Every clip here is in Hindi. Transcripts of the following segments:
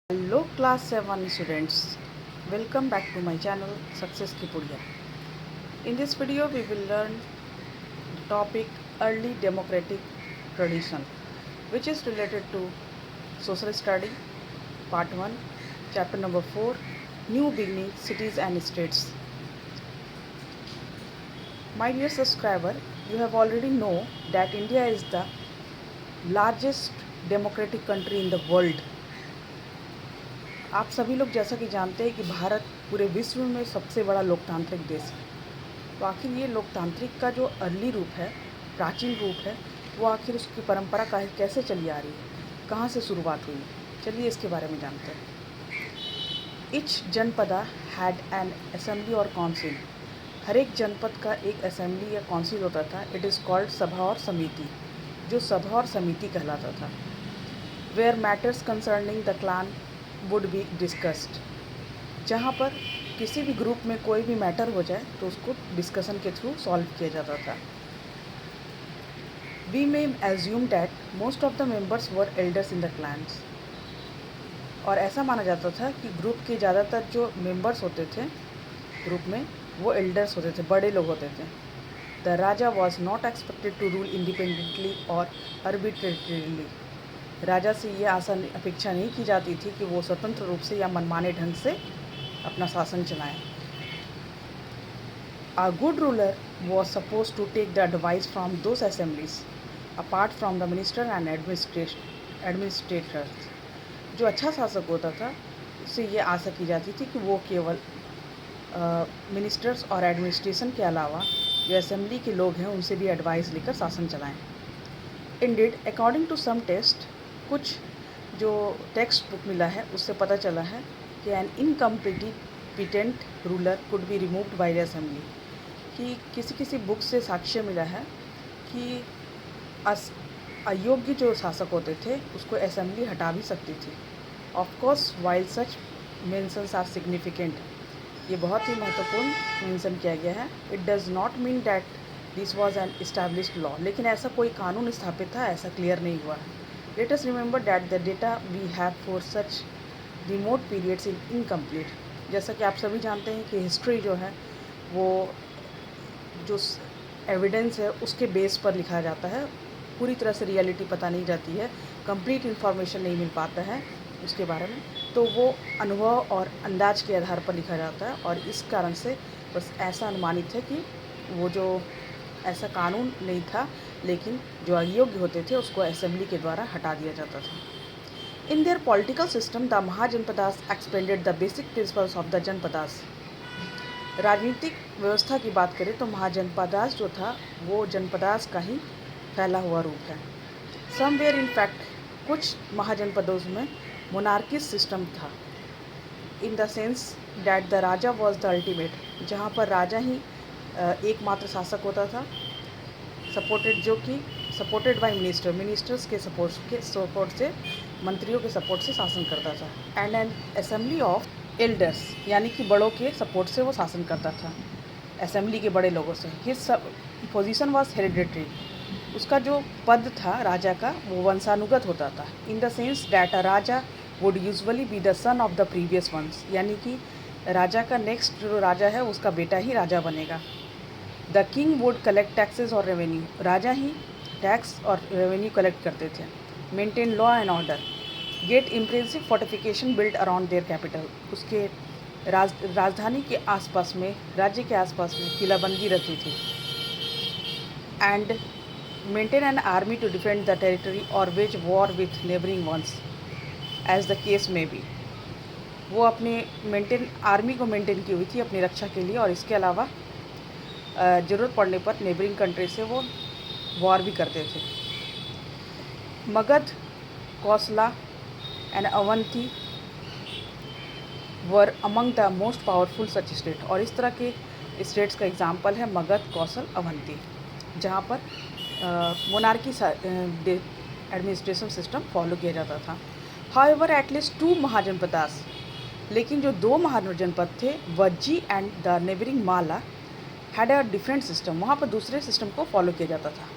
Hello class 7 students, welcome back to my channel Success Kipudia. In this video we will learn the topic early democratic tradition, which is related to social study part 1 chapter number 4 new beginning cities and states. My dear subscriber, you have already know that India is the largest democratic country in the world. आप सभी लोग जैसा कि जानते हैं कि भारत पूरे विश्व में सबसे बड़ा लोकतांत्रिक देश है। तो आखिर ये लोकतांत्रिक का जो अर्ली रूप है, प्राचीन रूप है, वो आखिर उसकी परंपरा कैसे चली आ रही है, कहाँ से शुरुआत हुई। चलिए इसके बारे में जानते हैं। ईच जनपदा हैड एन असेंबली और काउंसिल। हर एक जनपद का एक असेंबली या काउंसिल होता था। इट इज़ कॉल्ड सभा और समिति, जो सभा और समिति कहलाता था। Where matters concerning the clan would be discussed. जहाँ पर किसी भी ग्रुप में कोई भी मैटर हो जाए तो उसको डिस्कशन के थ्रू सॉल्व किया जाता था। We may assume that most of the members were elders in the clans. और ऐसा माना जाता था कि ग्रुप के ज़्यादातर जो मेंबर्स होते थे ग्रुप में, वो एल्डर्स होते थे, बड़े लोग होते थे। The raja was not expected to rule independently और आर्बिट्रेटरीली। राजा से ये आसान अपेक्षा नहीं की जाती थी कि वो स्वतंत्र रूप से या मनमाने ढंग से अपना शासन चलाएं। A good ruler was supposed to take the advice from those assemblies, apart from the minister and administrators. जो अच्छा शासक होता था उससे ये आशा की जाती थी कि वो केवल मिनिस्टर्स और एडमिनिस्ट्रेशन के अलावा जो असेंबली के लोग हैं उनसे भी एडवाइस लेकर शासन चलाएं। Indeed according to some texts, कुछ जो टेक्स्ट बुक मिला है उससे पता चला है कि an incompetent ruler could be removed by the assembly. कि किसी बुक से साक्ष्य मिला है कि अयोग्य जो शासक होते थे उसको असेंबली हटा भी सकती थी। Of course while such mentions are significant, ये बहुत ही महत्वपूर्ण मेंशन किया गया है। It does not mean that this was an established law, लेकिन ऐसा कोई कानून स्थापित था ऐसा क्लियर नहीं हुआ है। Let us remember that the data we have for such remote periods is incomplete. जैसा कि आप सभी जानते हैं कि हिस्ट्री जो है वो जो एविडेंस है उसके बेस पर लिखा जाता है। पूरी तरह से रियलिटी पता नहीं जाती है, कंप्लीट इन्फॉर्मेशन नहीं मिल पाता है उसके बारे में, तो वो अनुभव और अंदाज के आधार पर लिखा जाता है। और इस कारण से बस ऐसा अनुमानित है कि वो जो ऐसा कानून नहीं था, लेकिन जो अयोग्य होते थे उसको असेंबली के द्वारा हटा दिया जाता था। In their political system the Mahajanapadas expanded the basic principles of the Janapadas. राजनीतिक व्यवस्था की बात करें तो महाजनपदास जो था वो जनपदास का ही फैला हुआ रूप है। समवेयर इन फैक्ट, कुछ महाजनपदों में मोनार्किस सिस्टम था, in the sense that the raja was the ultimate, जहाँ पर राजा ही एकमात्र शासक होता था। सपोर्टेड बाय मिनिस्टर्स के सपोर्ट से, मंत्रियों के सपोर्ट से शासन करता था। And N assembly of elders, यानी कि बड़ों के सपोर्ट से वो शासन करता था, असेंबली के बड़े लोगों से। हिज पोजीशन वाज हेरिडिटरी, उसका जो पद था राजा का वो वंशानुगत होता था। In the sense that a raja would usually be the son of the previous ones, यानी कि राजा का नेक्स्ट जो राजा है उसका बेटा ही राजा बनेगा। The king would collect taxes और रेवेन्यू, राजा ही टैक्स और रेवेन्यू कलेक्ट करते थे। Maintain law and order, get impressive fortification build around their capital, उसके राजधानी के आसपास में, राज्य के आसपास में किलाबंदी रहती थी। And maintain an army to defend the territory और wage war with neighbouring ones as the case may be. वो अपने आर्मी को मेंटेन की हुई थी अपनी रक्षा के लिए, और इसके अलावा ज़रूरत पड़ने पर नेबरिंग कंट्री से वो वॉर भी करते थे। Magadh, Kosala and Avanti were among the most powerful such state, और इस तरह के स्टेट्स का एग्जाम्पल है मगध, कौशल, अवंती, जहाँ पर मोनार्की एडमिनिस्ट्रेशन सिस्टम फॉलो किया जाता था। हाउएवर एटलीस्ट 2 महाजनपदास, लेकिन जो 2 महाजनपद थे Vajji and the neighbouring Mala had a different system, वहाँ पर दूसरे सिस्टम को फॉलो किया जाता था।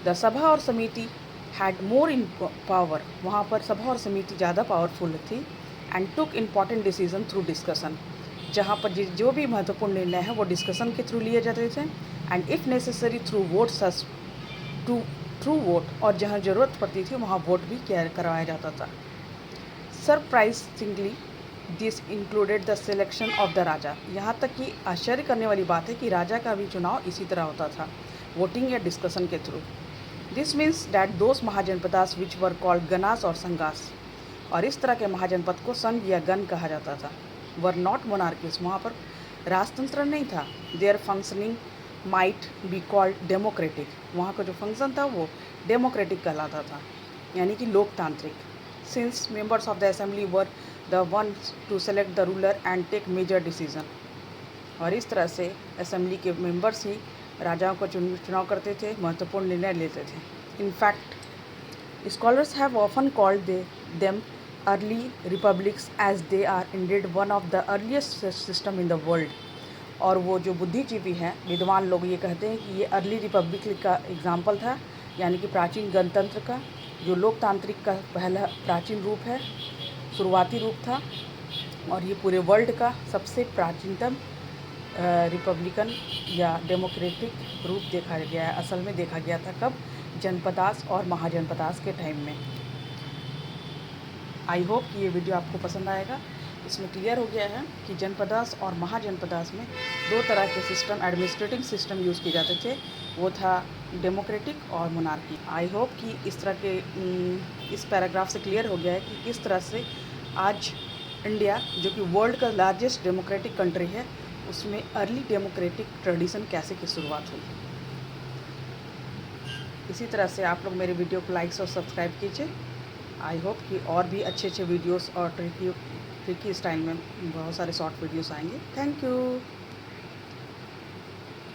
द सभा और समिति हैड मोर इन पावर, वहाँ पर सभा और समिति ज़्यादा पावरफुल थी। And took important decision through discussion, जहाँ पर जो भी महत्वपूर्ण निर्णय है वो डिस्कशन के थ्रू लिए जाते थे, and if necessary through vote such through vote, और जहाँ ज़रूरत पड़ती थी वहाँ वोट भी करवाया जाता था। Surprisingly this included the selection of the raja, यहाँ तक कि आश्चर्य करने वाली बात है कि राजा का भी चुनाव इसी तरह होता था, वोटिंग या डिस्कशन के through. This means that those Mahajanapadas which were called Ganas और संगास, और इस तरह के महाजनपद को संघ या गण कहा जाता था, वर नॉट मोनार्कीज, वहाँ पर राजतंत्र नहीं था। There functioning might be called democratic, वहाँ का जो फंक्शन था वो डेमोक्रेटिक कहलाता था, यानी कि लोकतांत्रिक। Since members of the assembly were the ones to select the ruler and take major decision, और इस तरह से असेंबली के मेंबर्स ही राजाओं का चुनाव करते थे, महत्वपूर्ण निर्णय लेते थे। In fact scholars have often called them early republics as they are indeed one of the earliest system in the world, और वो जो बुद्धिजीवी हैं, विद्वान लोग ये कहते हैं कि ये अर्ली रिपब्लिक का एग्जाम्पल था, यानी कि प्राचीन गणतंत्र का जो लोकतांत्रिक का पहला प्राचीन रूप है, शुरुआती रूप था, और ये पूरे वर्ल्ड का सबसे प्राचीनतम रिपब्लिकन या डेमोक्रेटिक रूप देखा गया है। असल में देखा गया था कब? जनपदास और महाजनपदास के टाइम में। आई होप कि ये वीडियो आपको पसंद आएगा। इसमें क्लियर हो गया है कि जनपदास और महाजनपदास में दो तरह के सिस्टम, एडमिनिस्ट्रेटिव सिस्टम यूज़ किए जाते थे, वो था डेमोक्रेटिक और मोनार्की। आई होप कि इस तरह के इस पैराग्राफ से क्लियर हो गया है कि किस तरह से आज इंडिया, जो कि वर्ल्ड का लार्जेस्ट डेमोक्रेटिक कंट्री है, उसमें अर्ली डेमोक्रेटिक ट्रेडिशन कैसे की शुरुआत हुई। इसी तरह से आप लोग मेरे वीडियो को लाइक्स और सब्सक्राइब कीजिए। आई होप कि और भी अच्छे अच्छे वीडियोस और ट्रिकी स्टाइल में बहुत सारे शॉर्ट वीडियोस आएंगे। Thank you.